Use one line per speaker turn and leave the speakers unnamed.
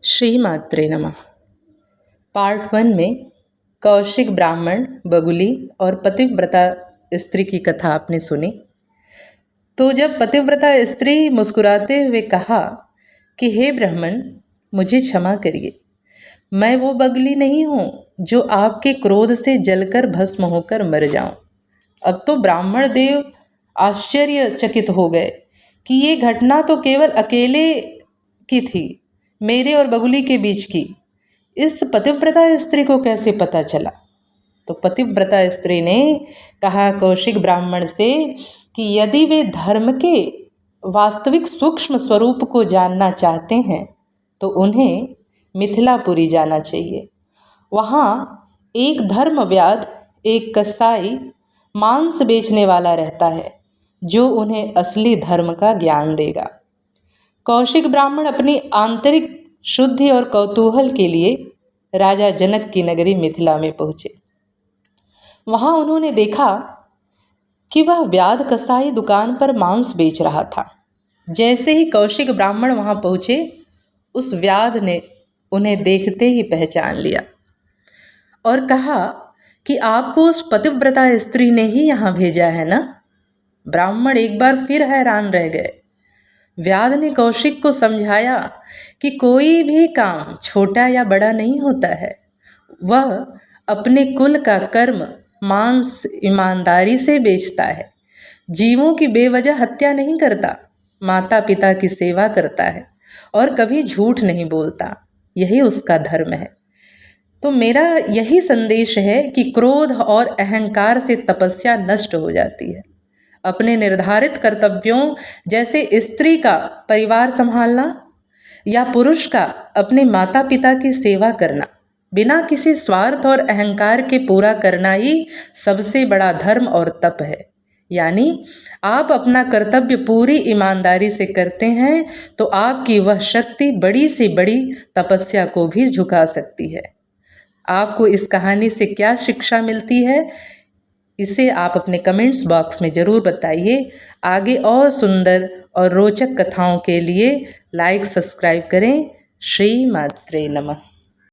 श्री मात्रे नमः। पार्ट 1 में कौशिक ब्राह्मण, बगुली और पतिव्रता स्त्री की कथा आपने सुनी। तो जब पतिव्रता स्त्री मुस्कुराते हुए कहा कि हे ब्राह्मण, मुझे क्षमा करिए, मैं वो बगली नहीं हूँ जो आपके क्रोध से जलकर भस्म होकर मर जाऊँ। अब तो ब्राह्मण देव आश्चर्यचकित हो गए कि ये घटना तो केवल अकेले की थी, मेरे और बगुली के बीच की। इस पतिव्रता स्त्री को कैसे पता चला? तो पतिव्रता स्त्री ने कहा कौशिक ब्राह्मण से कि यदि वे धर्म के वास्तविक सूक्ष्म स्वरूप को जानना चाहते हैं तो उन्हें मिथिलापुरी जाना चाहिए। वहाँ एक धर्मव्याध, एक कसाई, मांस बेचने वाला रहता है जो उन्हें असली धर्म का ज्ञान देगा। कौशिक ब्राह्मण अपनी आंतरिक शुद्धि और कौतूहल के लिए राजा जनक की नगरी मिथिला में पहुँचे। वहाँ उन्होंने देखा कि वह व्याध कसाई दुकान पर मांस बेच रहा था। जैसे ही कौशिक ब्राह्मण वहाँ पहुँचे, उस व्याध ने उन्हें देखते ही पहचान लिया और कहा कि आपको उस पतिव्रता स्त्री ने ही यहाँ भेजा है ना? ब्राह्मण एक बार फिर हैरान रह गए। व्याध ने कौशिक को समझाया कि कोई भी काम छोटा या बड़ा नहीं होता है। वह अपने कुल का कर्म मांस ईमानदारी से बेचता है, जीवों की बेवजह हत्या नहीं करता, माता पिता की सेवा करता है और कभी झूठ नहीं बोलता। यही उसका धर्म है। तो मेरा यही संदेश है कि क्रोध और अहंकार से तपस्या नष्ट हो जाती है। अपने निर्धारित कर्तव्यों जैसे स्त्री का परिवार संभालना या पुरुष का अपने माता पिता की सेवा करना बिना किसी स्वार्थ और अहंकार के पूरा करना ही सबसे बड़ा धर्म और तप है। यानी आप अपना कर्तव्य पूरी ईमानदारी से करते हैं तो आपकी वह शक्ति बड़ी से बड़ी तपस्या को भी झुका सकती है। आपको इस कहानी से क्या शिक्षा मिलती है, इसे आप अपने कमेंट्स बॉक्स में ज़रूर बताइए। आगे और सुंदर और रोचक कथाओं के लिए लाइक सब्सक्राइब करें। श्री मात्रे नमः।